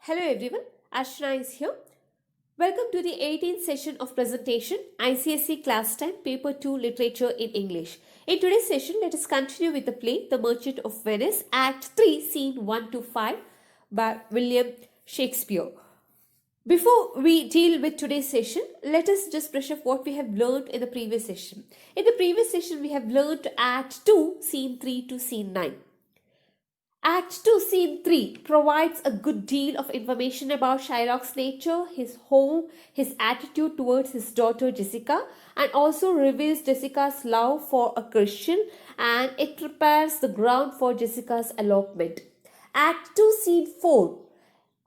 Hello everyone, Ashna is here. Welcome to the 18th session of presentation ICSE Class 10 Paper 2 Literature in English. In today's session, let us continue with the play The Merchant of Venice, Act 3, Scene 1 to 5 by William Shakespeare. Before we deal with today's session, let us just brush up what we have learned in the previous session. In the previous session, we have learned Act 2, Scene 3 to Scene 9. Act 2, Scene 3 provides a good deal of information about Shylock's nature, his home, his attitude towards his daughter Jessica, and also reveals Jessica's love for a Christian, and it prepares the ground for Jessica's elopement. Act 2, Scene 4.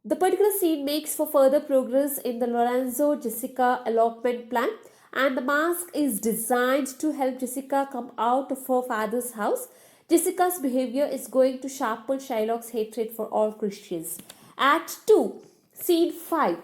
The particular scene makes for further progress in the Lorenzo-Jessica elopement plan, and the mask is designed to help Jessica come out of her father's house. Jessica's behavior is going to sharpen Shylock's hatred for all Christians. Act 2, Scene 5.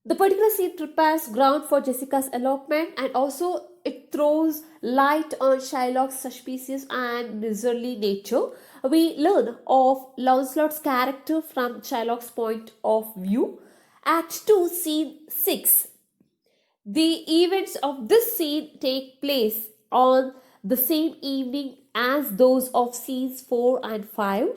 The particular scene prepares ground for Jessica's elopement, and also it throws light on Shylock's suspicious and miserly nature. We learn of Lancelot's character from Shylock's point of view. Act 2, Scene 6. The events of this scene take place on the same evening as those of scenes 4 and 5.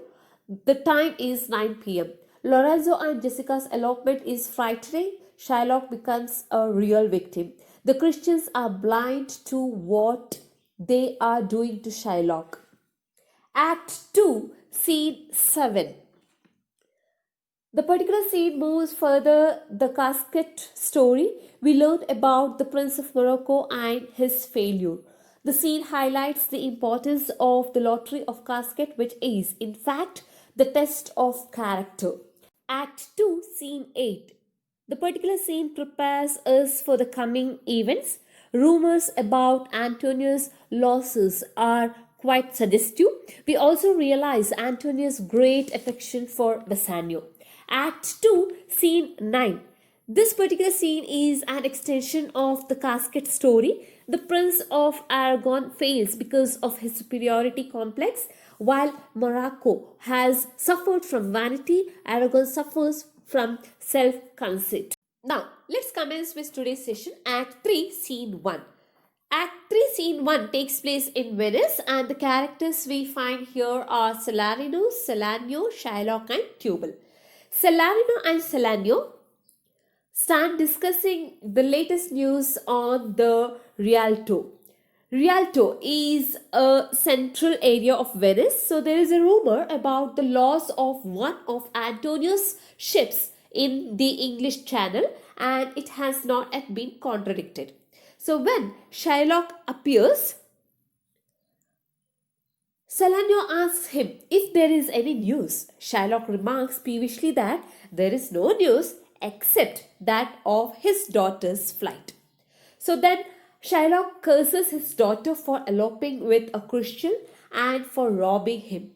The time is 9 p.m. Lorenzo and Jessica's elopement is frightening. Shylock becomes a real victim. The Christians are blind to what they are doing to Shylock. Act 2, Scene 7. The particular scene moves further the casket story. We learn about the Prince of Morocco and his failure. The scene highlights the importance of the lottery of casket, which is, in fact, the test of character. Act 2, Scene 8. The particular scene prepares us for the coming events. Rumors about Antonia's losses are quite suggestive. We also realize Antonia's great affection for Bassanio. Act 2, Scene 9. This particular scene is an extension of the casket story. The Prince of Aragon fails because of his superiority complex. While Morocco has suffered from vanity, Aragon suffers from self-conceit. Now, let's commence with today's session. Act 3, Scene 1. Act 3, Scene 1 takes place in Venice, and the characters we find here are Salarino, Salanio, Shylock and Tubal. Salarino and Salanio stand discussing the latest news on the Rialto. Rialto is a central area of Venice, so there is a rumor about the loss of one of Antonio's ships in the English Channel, and it has not yet been contradicted. So when Shylock appears, Salanio asks him if there is any news. Shylock remarks peevishly that there is no news except that of his daughter's flight. So then Shylock curses his daughter for eloping with a Christian and for robbing him.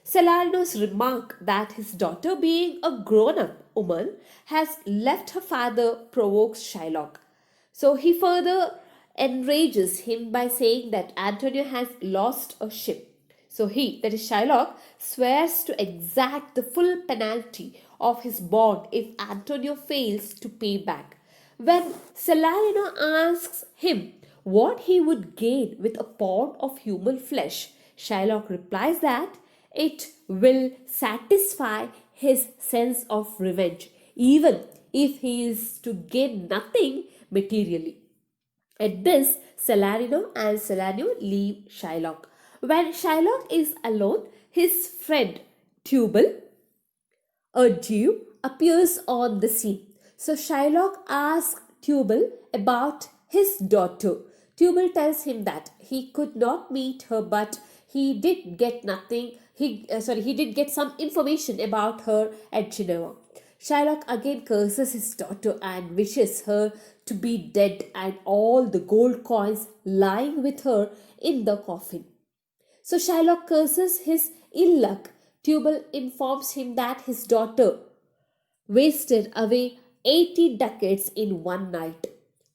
Salarino's remark that his daughter, being a grown-up woman, has left her father provokes Shylock. So he further enrages him by saying that Antonio has lost a ship. So he, that is Shylock, swears to exact the full penalty of his bond if Antonio fails to pay back. When Salarino asks him what he would gain with a pound of human flesh, Shylock replies that it will satisfy his sense of revenge, even if he is to gain nothing materially. At this, Salarino and Salanio leave Shylock. When Shylock is alone, his friend Tubal, a Jew, appears on the scene. So Shylock asks Tubal about his daughter. Tubal tells him that he could not meet her, but he did get some information about her at Genoa. Shylock again curses his daughter and wishes her to be dead and all the gold coins lying with her in the coffin. So Shylock curses his ill luck. Tubal informs him that his daughter wasted away 80 ducats in one night.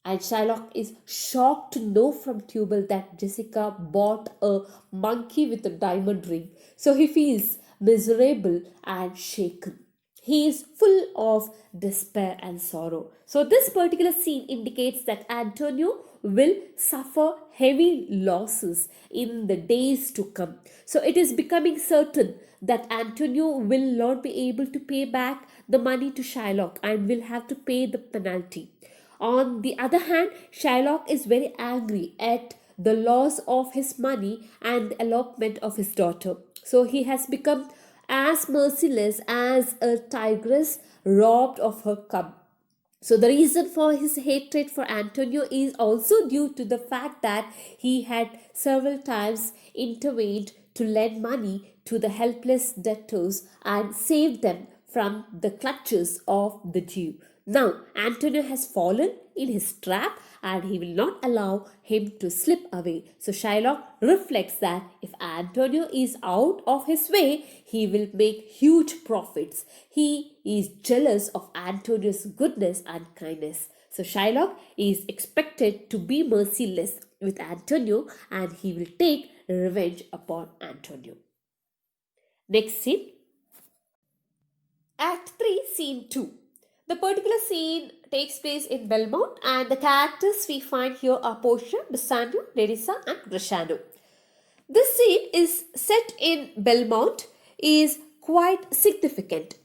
And Shylock is shocked to know from Tubal that Jessica bought a monkey with a diamond ring. So he feels miserable and shaken. He is full of despair and sorrow. So this particular scene indicates that Antonio will suffer heavy losses in the days to come. So it is becoming certain that Antonio will not be able to pay back the money to Shylock and will have to pay the penalty. On the other hand, Shylock is very angry at the loss of his money and the elopement of his daughter. So he has become as merciless as a tigress robbed of her cub. So the reason for his hatred for Antonio is also due to the fact that he had several times intervened to lend money to the helpless debtors and saved them from the clutches of the Jew. Now Antonio has fallen in his trap and he will not allow him to slip away. So Shylock reflects that if Antonio is out of his way, he will make huge profits. He is jealous of Antonio's goodness and kindness. So Shylock is expected to be merciless with Antonio and he will take revenge upon Antonio. Next scene. Act 3, Scene 2. The particular scene takes place in Belmont and the characters we find here are Portia, Bassanio, Nerissa and Gratiano. This scene is set in Belmont is quite significant.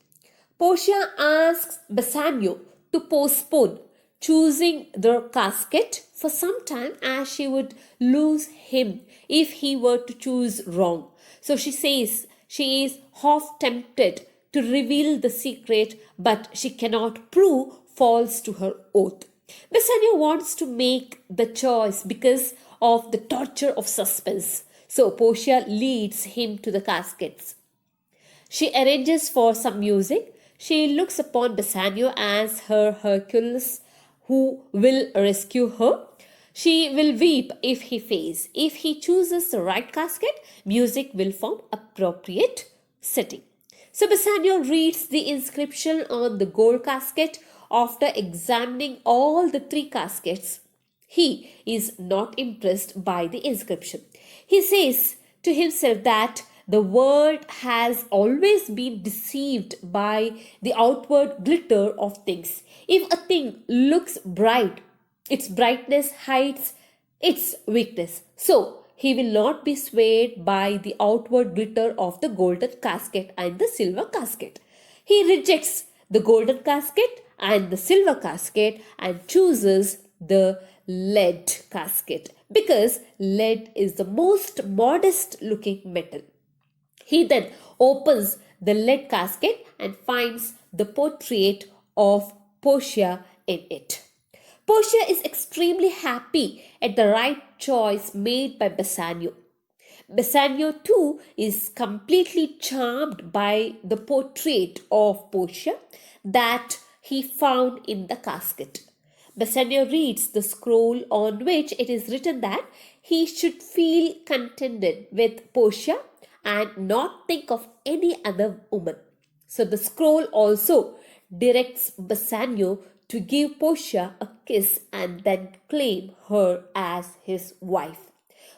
Portia asks Bassanio to postpone choosing the casket for some time as she would lose him if he were to choose wrong. So she says she is half tempted to reveal the secret, but she cannot prove false to her oath. Bassanio wants to make the choice because of the torture of suspense. So Portia leads him to the caskets. She arranges for some music. She looks upon Bassanio as her Hercules who will rescue her. She will weep if he fails. If he chooses the right casket, music will form appropriate setting. So Bassanio reads the inscription on the gold casket after examining all the 3 caskets. He is not impressed by the inscription. He says to himself that the world has always been deceived by the outward glitter of things. If a thing looks bright, its brightness hides its weakness. So he will not be swayed by the outward glitter of the golden casket and the silver casket. He rejects the golden casket and the silver casket and chooses the lead casket because lead is the most modest looking metal. He then opens the lead casket and finds the portrait of Portia in it. Portia is extremely happy at the right choice made by Bassanio. Bassanio too is completely charmed by the portrait of Portia that he found in the casket. Bassanio reads the scroll on which it is written that he should feel contented with Portia and not think of any other woman. So the scroll also directs Bassanio to give Portia a kiss and then claim her as his wife.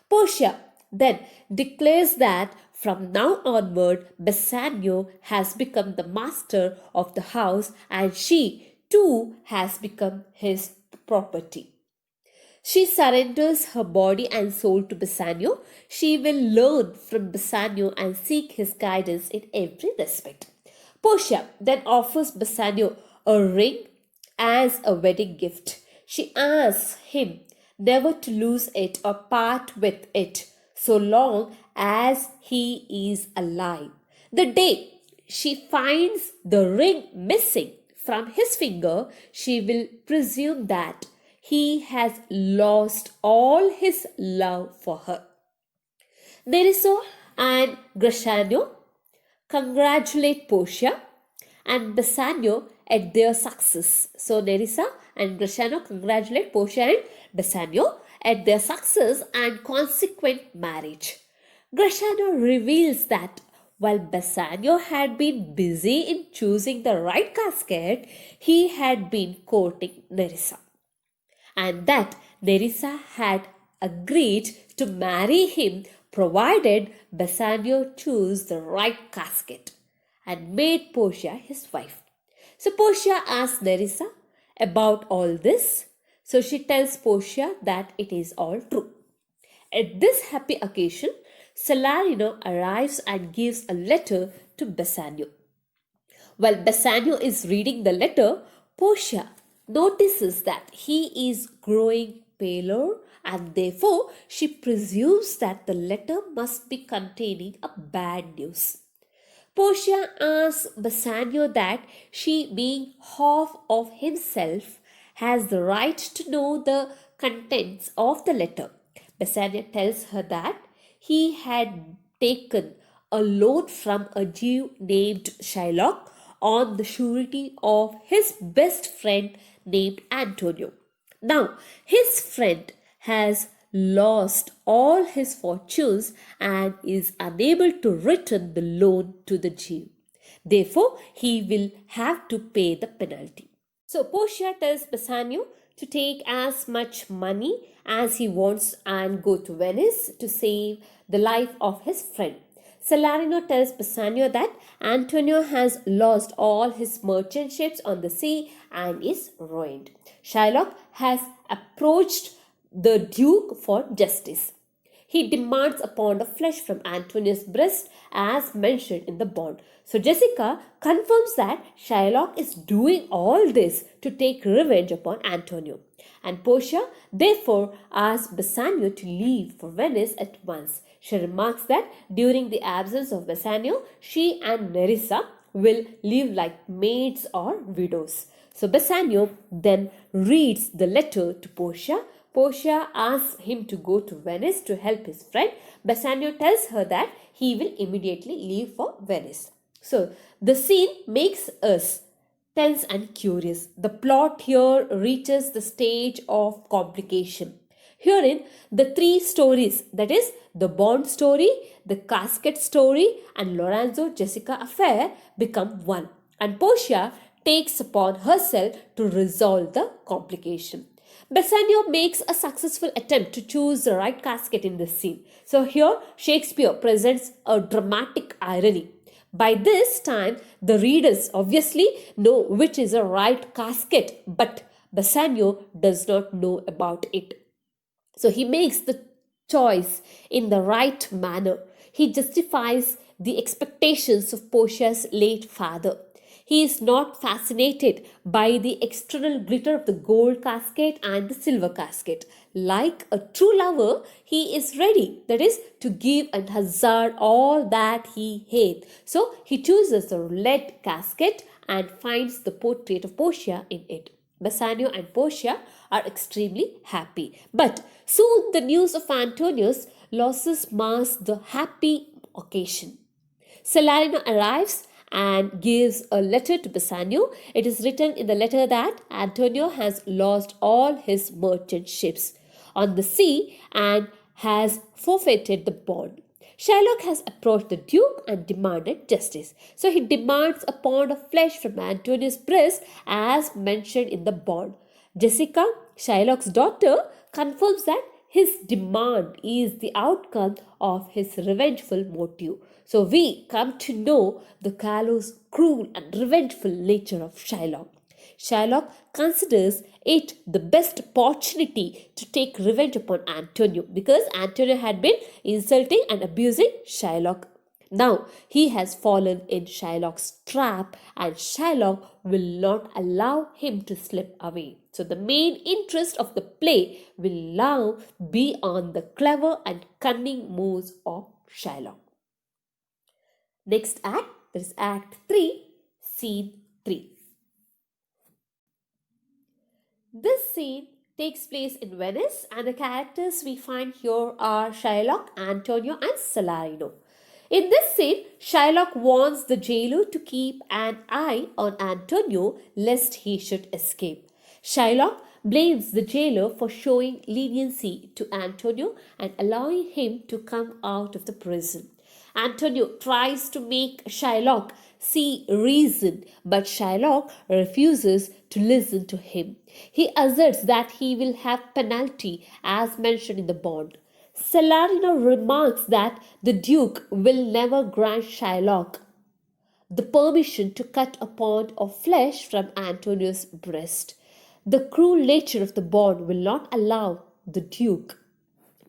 Portia then declares that from now onward Bassanio has become the master of the house and she too has become his property. She surrenders her body and soul to Bassanio. She will learn from Bassanio and seek his guidance in every respect. Portia then offers Bassanio a ring as a wedding gift. She asks him never to lose it or part with it so long as he is alive. The day she finds the ring missing from his finger, she will presume that he has lost all his love for her. Nerissa and Gratiano congratulate Portia and Bassanio at their success. So Nerissa and Gratiano congratulate Portia and Bassanio at their success and consequent marriage. Gratiano reveals that while Bassanio had been busy in choosing the right casket, he had been courting Nerissa, and that Nerissa had agreed to marry him provided Bassanio chose the right casket. and made Portia his wife. So Portia asks Nerissa about all this. So she tells Portia that it is all true. At this happy occasion, Salarino arrives and gives a letter to Bassanio. While Bassanio is reading the letter, Portia notices that he is growing paler, and therefore she presumes that the letter must be containing a bad news. Portia asks Bassanio that she, being half of himself, has the right to know the contents of the letter. Bassanio tells her that he had taken a loan from a Jew named Shylock on the surety of his best friend named Antonio. Now, his friend has lost all his fortunes and is unable to return the loan to the Jew. Therefore, he will have to pay the penalty. So, Portia tells Bassanio to take as much money as he wants and go to Venice to save the life of his friend. Salarino tells Bassanio that Antonio has lost all his merchant ships on the sea and is ruined. Shylock has approached the Duke for justice. He demands a pound of flesh from Antonio's breast as mentioned in the bond. So Jessica confirms that Shylock is doing all this to take revenge upon Antonio. And Portia therefore asks Bassanio to leave for Venice at once. She remarks that during the absence of Bassanio, she and Nerissa will live like maids or widows. So Bassanio then reads the letter to Portia. Portia asks him to go to Venice to help his friend. Bassanio tells her that he will immediately leave for Venice. So the scene makes us tense and curious. The plot here reaches the stage of complication. Herein, the three stories, that is, the Bond story, the casket story, and Lorenzo Jessica affair, become one. And Portia takes upon herself to resolve the complication. Bassanio makes a successful attempt to choose the right casket in this scene. So here, Shakespeare presents a dramatic irony. By this time, the readers obviously know which is the right casket, but Bassanio does not know about it. So he makes the choice in the right manner. He justifies the expectations of Portia's late father. He is not fascinated by the external glitter of the gold casket and the silver casket. Like a true lover, he is ready, that is, to give and hazard all that he hates. So he chooses the lead casket and finds the portrait of Portia in it. Bassanio and Portia are extremely happy. But soon the news of Antonio's losses mars the happy occasion. Salarino arrives and gives a letter to Bassanio. It is written in the letter that Antonio has lost all his merchant ships on the sea and has forfeited the bond. Shylock has approached the Duke and demanded justice. So he demands a pound of flesh from Antonio's breast as mentioned in the bond. Jessica, Shylock's daughter, confirms that his demand is the outcome of his revengeful motive. So we come to know the callous, cruel and revengeful nature of Shylock. Shylock considers it the best opportunity to take revenge upon Antonio because Antonio had been insulting and abusing Shylock. Now he has fallen in Shylock's trap and Shylock will not allow him to slip away. So the main interest of the play will now be on the clever and cunning moves of Shylock. Next act, that is Act 3, Scene 3. This scene takes place in Venice and the characters we find here are Shylock, Antonio and Salarino. In this scene, Shylock warns the jailer to keep an eye on Antonio lest he should escape. Shylock blames the jailer for showing leniency to Antonio and allowing him to come out of the prison. Antonio tries to make Shylock see reason, but Shylock refuses to listen to him. He asserts that he will have penalty as mentioned in the bond. Salarino remarks that the Duke will never grant Shylock the permission to cut a pound of flesh from Antonio's breast. The cruel nature of the bond will not allow the Duke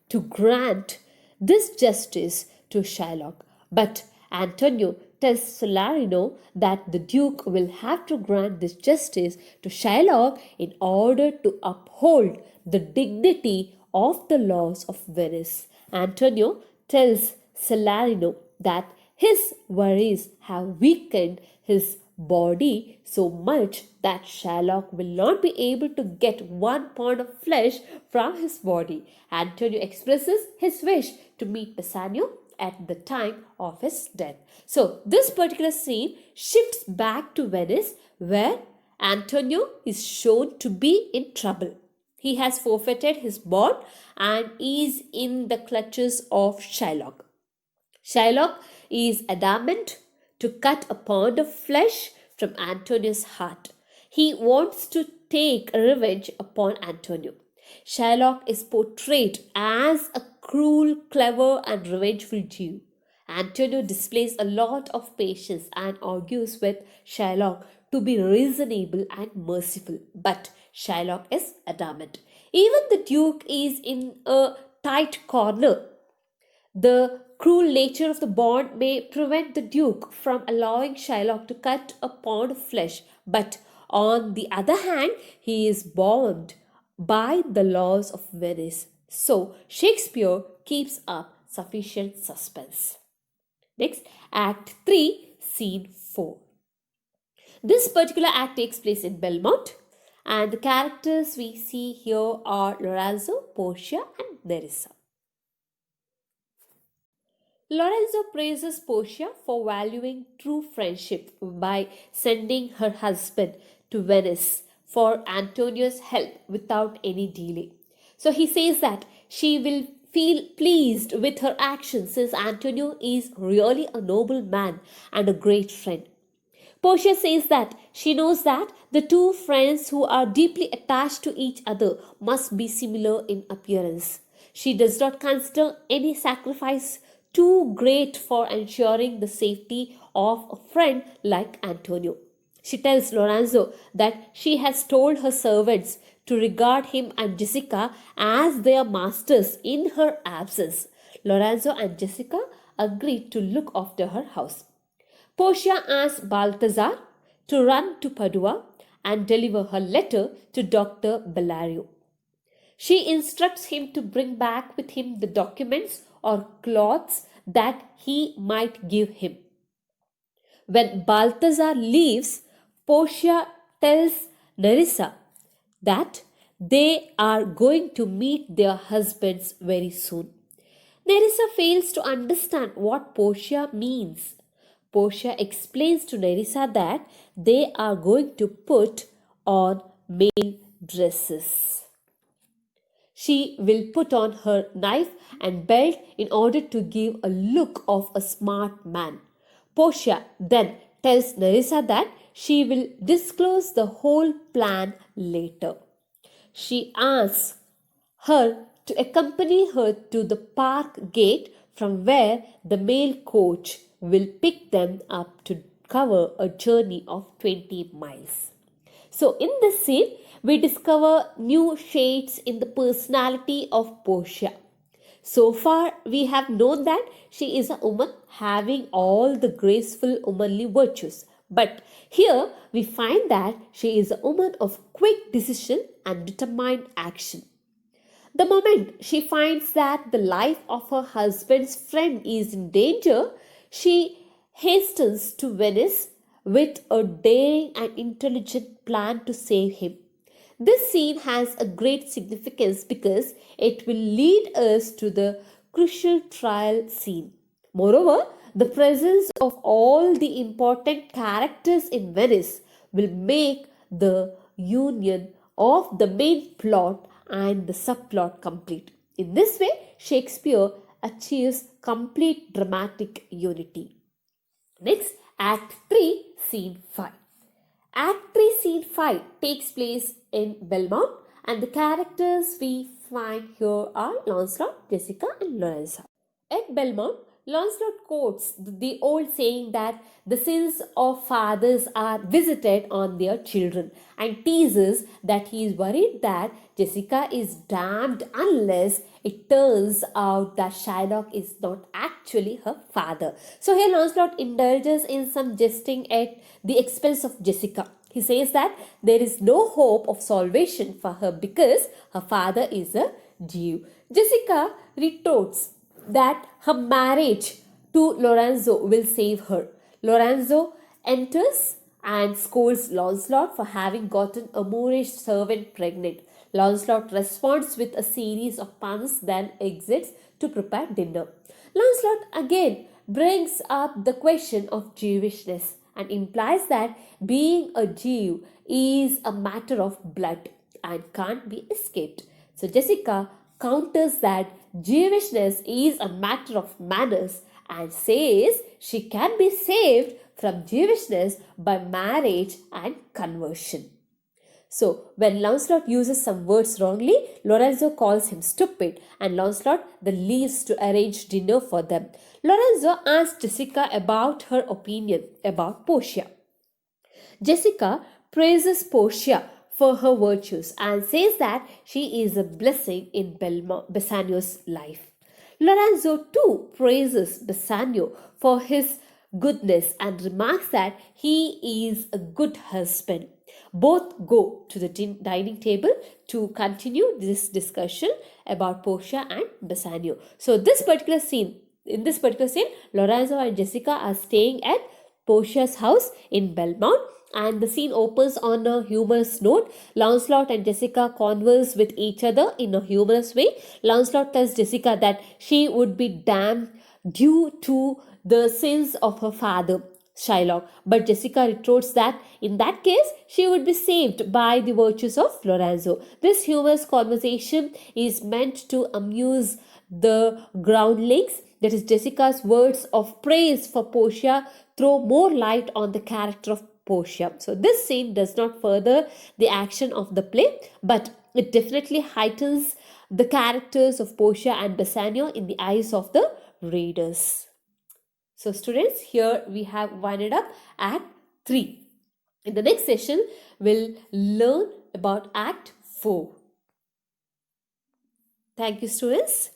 to grant this justice to Shylock, but Antonio tells Salarino that the Duke will have to grant this justice to Shylock in order to uphold the dignity of the laws of Venice. Antonio tells Salarino that his worries have weakened his body so much that Shylock will not be able to get 1 pound of flesh from his body. Antonio expresses his wish to meet Bassanio at the time of his death. So this particular scene shifts back to Venice, where Antonio is shown to be in trouble. He has forfeited his bond and is in the clutches of Shylock. Shylock is adamant to cut a pound of flesh from Antonio's heart. He wants to take revenge upon Antonio. Shylock is portrayed as a cruel, clever, and revengeful Jew. Antonio displays a lot of patience and argues with Shylock to be reasonable and merciful, but Shylock is adamant. Even the Duke is in a tight corner. The cruel nature of the bond may prevent the Duke from allowing Shylock to cut a pound of flesh, but on the other hand, he is bound by the laws of Venice. So Shakespeare keeps up sufficient suspense. Next, Act 3, Scene 4. This particular act takes place in Belmont, and the characters we see here are Lorenzo, Portia, and Nerissa. Lorenzo praises Portia for valuing true friendship by sending her husband to Venice for Antonio's help without any delay. So he says that she will feel pleased with her actions since Antonio is really a noble man and a great friend. Portia says that she knows that the two friends who are deeply attached to each other must be similar in appearance. She does not consider any sacrifice too great for ensuring the safety of a friend like Antonio. She tells Lorenzo that she has told her servants to regard him and Jessica as their masters in her absence. Lorenzo and Jessica agreed to look after her house. Portia asks Balthazar to run to Padua and deliver her letter to Dr. Bellario. She instructs him to bring back with him the documents or cloths that he might give him. When Balthazar leaves, Portia tells Nerissa that they are going to meet their husbands very soon. Nerissa fails to understand what Portia means. Portia explains to Nerissa that they are going to put on male dresses. She will put on her knife and belt in order to give a look of a smart man. Portia then tells Nerissa that she will disclose the whole plan later. She asks her to accompany her to the park gate from where the mail coach will pick them up to cover a journey of 20 miles. So in this scene, we discover new shades in the personality of Portia. So far, we have known that she is a woman having all the graceful womanly virtues. But here, we find that she is a woman of quick decision and determined action. The moment she finds that the life of her husband's friend is in danger, she hastens to Venice with a daring and intelligent plan to save him. This scene has a great significance because it will lead us to the crucial trial scene. Moreover, the presence of all the important characters in Venice will make the union of the main plot and the subplot complete. In this way, Shakespeare achieves complete dramatic unity. Next, Act 3, Scene 5. Act 3, Scene 5 takes place in Belmont, and the characters we find here are Lancelot, Jessica, and Lorenza. At Belmont, Lancelot quotes the old saying that the sins of fathers are visited on their children and teases that he is worried that Jessica is damned unless it turns out that Shylock is not actually her father. So here Lancelot indulges in some jesting at the expense of Jessica. He says that there is no hope of salvation for her because her father is a Jew. Jessica retorts that her marriage to Lorenzo will save her. Lorenzo enters and scolds Lancelot for having gotten a Moorish servant pregnant. Lancelot responds with a series of puns, then exits to prepare dinner. Lancelot again brings up the question of Jewishness and implies that being a Jew is a matter of blood and can't be escaped. So Jessica counters that Jewishness is a matter of manners and says she can be saved from Jewishness by marriage and conversion. So, when Lancelot uses some words wrongly, Lorenzo calls him stupid and Lancelot then leaves to arrange dinner for them. Lorenzo asks Jessica about her opinion about Portia. Jessica praises Portia for her virtues and says that she is a blessing in Bassanio's life. Lorenzo too praises Bassanio for his goodness and remarks that he is a good husband. Both go to the dining table to continue this discussion about Portia and Bassanio. So in this particular scene, Lorenzo and Jessica are staying at Portia's house in Belmont, and the scene opens on a humorous note. Lancelot and Jessica converse with each other in a humorous way. Lancelot tells Jessica that she would be damned due to the sins of her father, Shylock. But Jessica retorts that in that case, she would be saved by the virtues of Lorenzo. This humorous conversation is meant to amuse the groundlings. That is, Jessica's words of praise for Portia throw more light on the character of Portia. So this scene does not further the action of the play, but it definitely heightens the characters of Portia and Bassanio in the eyes of the readers. So students, here we have winded up Act 3. In the next session, we'll learn about Act 4. Thank you, students.